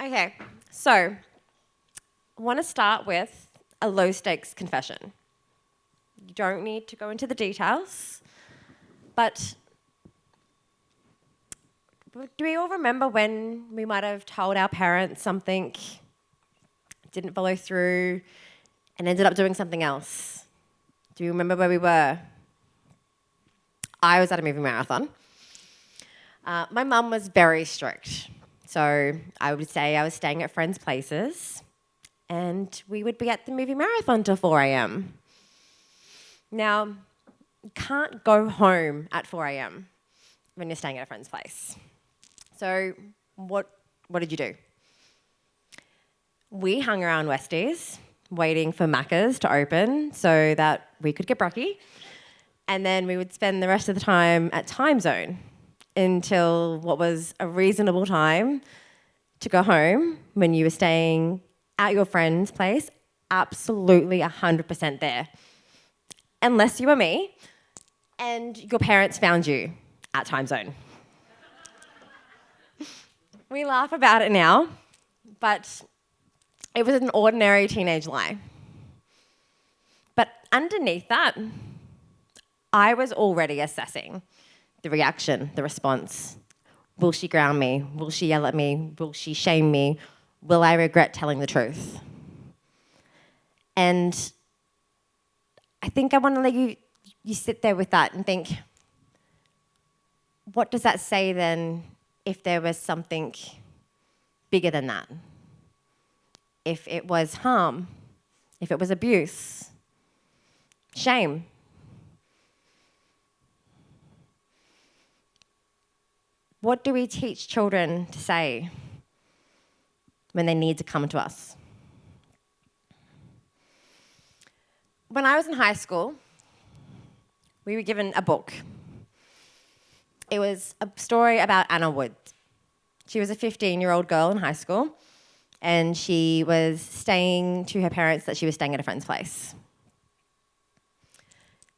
Okay, so I want to start with a low-stakes confession. You don't need to go into the details, but do we all remember when we might have told our parents something, didn't follow through, and ended up doing something else? Do you remember where we were? I was at a movie marathon. My mum was very strict. So I would say I was staying at friends' places and we would be at the movie marathon till 4 a.m. Now, you can't go home at 4 a.m. when you're staying at a friend's place. So what did you do? We hung around Westies waiting for Macca's to open so that we could get brekkie. And then we would spend the rest of the time at Time Zone until what was a reasonable time to go home when you were staying at your friend's place, absolutely 100% there. Unless you were me and your parents found you at Time Zone. We laugh about it now, but it was an ordinary teenage lie. But underneath that, I was already assessing the reaction, the response. Will she ground me? Will she yell at me? Will she shame me? Will I regret telling the truth? And I think I want to let you sit there with that and think, what does that say then if there was something bigger than that? If it was harm, if it was abuse, shame. What do we teach children to say when they need to come to us? When I was in high school, we were given a book. It was a story about Anna Wood. She was a 15-year-old girl in high school, and she was saying to her parents that she was staying at a friend's place.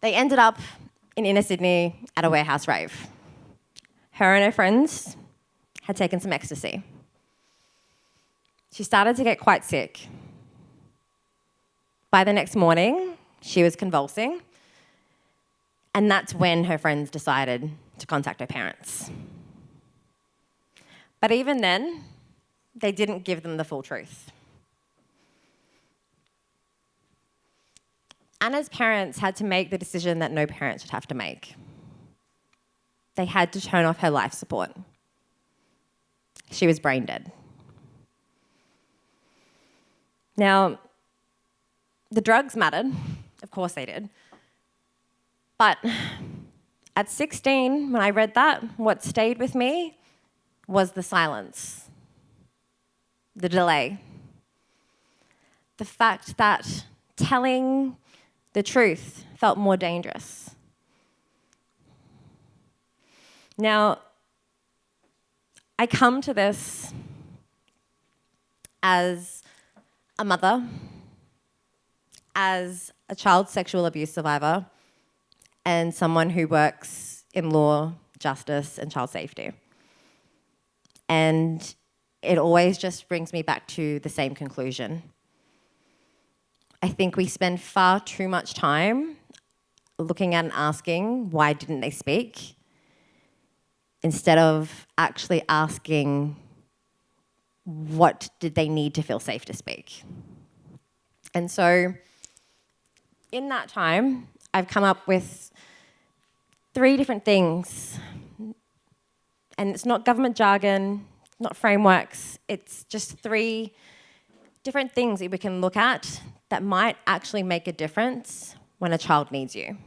They ended up in inner Sydney at a warehouse rave. Her and her friends had taken some ecstasy. She started to get quite sick. By the next morning, she was convulsing, and that's when her friends decided to contact her parents. But even then, they didn't give them the full truth. Anna's parents had to make the decision that no parent should have to make. They had to turn off her life support. She was brain dead. Now, the drugs mattered. Of course they did. But at 16, when I read that, what stayed with me was the silence, the delay, the fact that telling the truth felt more dangerous. Now, I come to this as a mother, as a child sexual abuse survivor, and someone who works in law, justice, and child safety. And it always just brings me back to the same conclusion. I think we spend far too much time looking at and asking, why didn't they speak? Instead of actually asking, what did they need to feel safe to speak? And so in that time, I've come up with 3 different things. And it's not government jargon, not frameworks. It's just 3 different things that we can look at that might actually make a difference when a child needs you.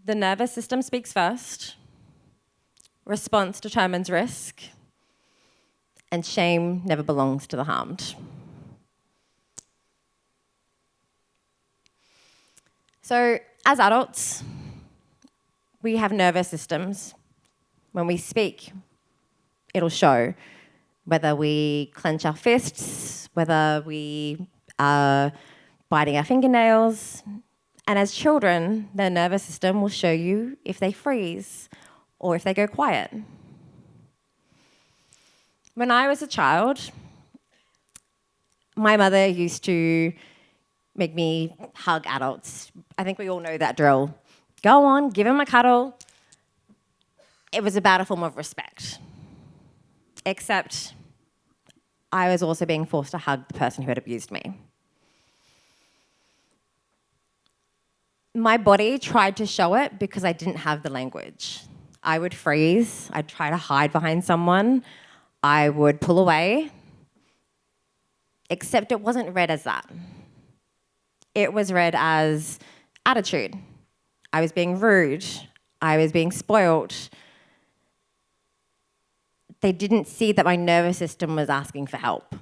The nervous system speaks first. Response determines risk. And shame never belongs to the harmed. So, as adults, we have nervous systems. When we speak, it'll show. Whether we clench our fists, whether we are biting our fingernails. And as children, their nervous system will show you if they freeze or if they go quiet. When I was a child, my mother used to make me hug adults. I think we all know that drill. Go on, give him a cuddle. It was about a form of respect. Except I was also being forced to hug the person who had abused me. My body tried to show it because I didn't have the language. I would freeze, I'd try to hide behind someone, I would pull away, except it wasn't read as that. It was read as attitude. I was being rude, I was being spoilt. They didn't see that my nervous system was asking for help.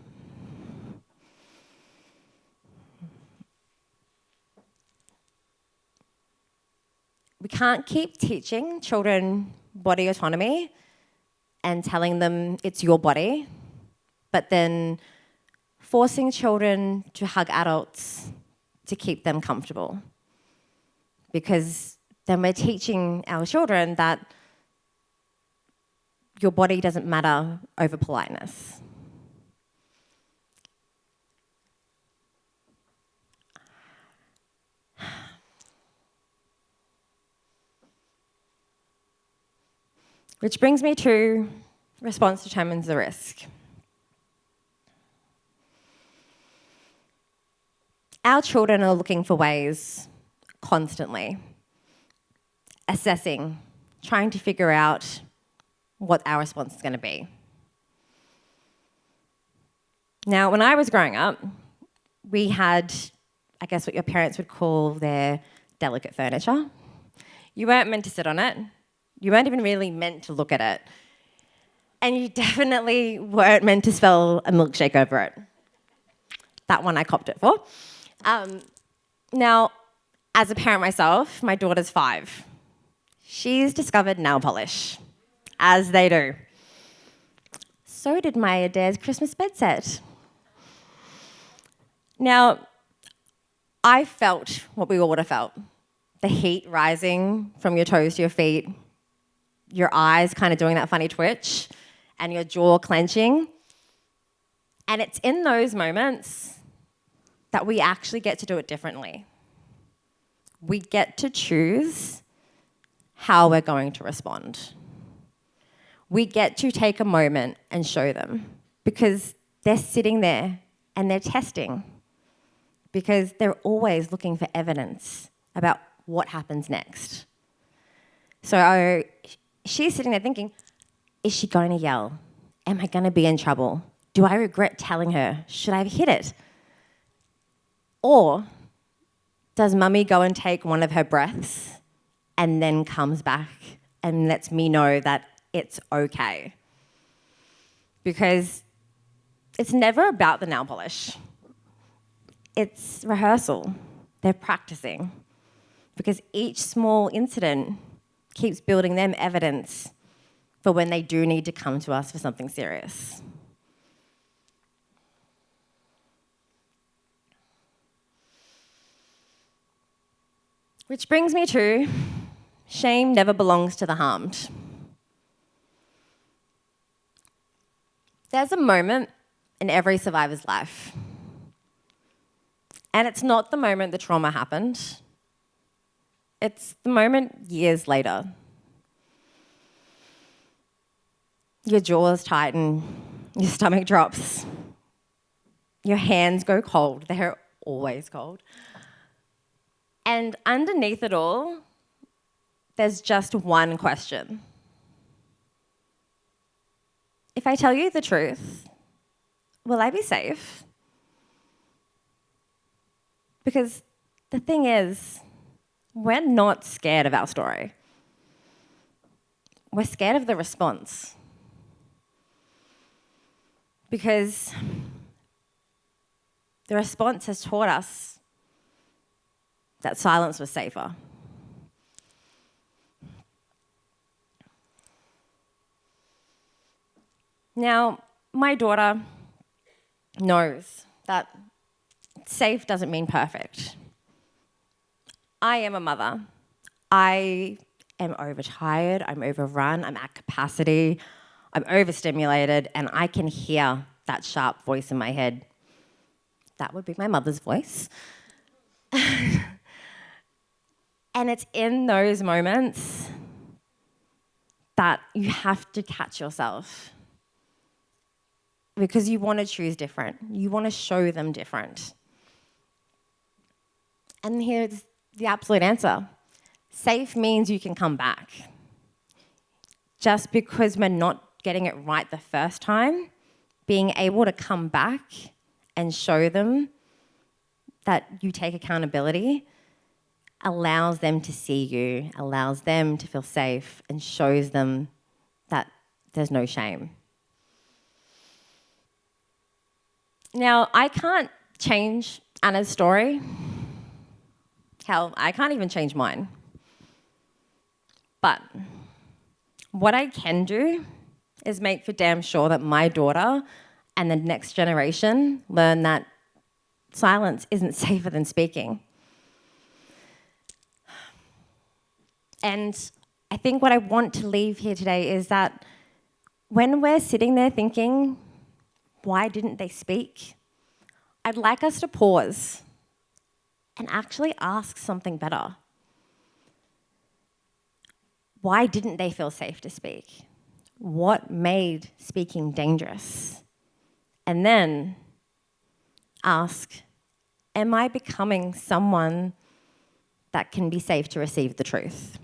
We can't keep teaching children body autonomy and telling them it's your body, but then forcing children to hug adults to keep them comfortable. Because then we're teaching our children that your body doesn't matter over politeness. Which brings me to response determines the risk. Our children are looking for ways constantly, assessing, trying to figure out what our response is going to be. Now, when I was growing up, we had, I guess, what your parents would call their delicate furniture. You weren't meant to sit on it. You weren't even really meant to look at it. And you definitely weren't meant to spill a milkshake over it. That one I copped it for. Now, as a parent myself, my daughter's 5. She's discovered nail polish, as they do. So did my Adair's Christmas bed set. Now, I felt what we all would have felt. The heat rising from your toes to your feet, your eyes kind of doing that funny twitch, and your jaw clenching. And it's in those moments that we actually get to do it differently. We get to choose how we're going to respond. We get to take a moment and show them because they're sitting there and they're testing because they're always looking for evidence about what happens next. So she's sitting there thinking, is she going to yell? Am I going to be in trouble? Do I regret telling her? Should I have hit it? Or does mummy go and take one of her breaths and then comes back and lets me know that it's okay? Because it's never about the nail polish. It's rehearsal. They're practicing. Because each small incident keeps building them evidence for when they do need to come to us for something serious. Which brings me to shame never belongs to the harmed. There's a moment in every survivor's life. And it's not the moment the trauma happened. It's the moment years later. Your jaws tighten, your stomach drops, your hands go cold. They're always cold. And underneath it all, there's just one question. If I tell you the truth, will I be safe? Because the thing is, we're not scared of our story. We're scared of the response. Because the response has taught us that silence was safer. Now, my daughter knows that safe doesn't mean perfect. I am a mother. I am overtired, I'm overrun, I'm at capacity. I'm overstimulated, and I can hear that sharp voice in my head. That would be my mother's voice. And it's in those moments that you have to catch yourself, because you want to choose different. You want to show them different. And here's the absolute answer. Safe means you can come back. Just because we're not getting it right the first time, being able to come back and show them that you take accountability allows them to see you, allows them to feel safe, and shows them that there's no shame. Now, I can't change Anna's story. Hell, I can't even change mine. But what I can do is make for damn sure that my daughter and the next generation learn that silence isn't safer than speaking. And I think what I want to leave here today is that when we're sitting there thinking, why didn't they speak? I'd like us to pause and actually ask something better. Why didn't they feel safe to speak? What made speaking dangerous? And then ask, am I becoming someone that can be safe to receive the truth?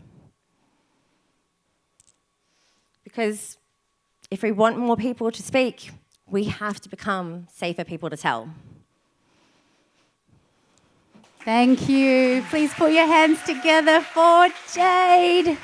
Because if we want more people to speak, we have to become safer people to tell. Thank you. Please put your hands together for Jade.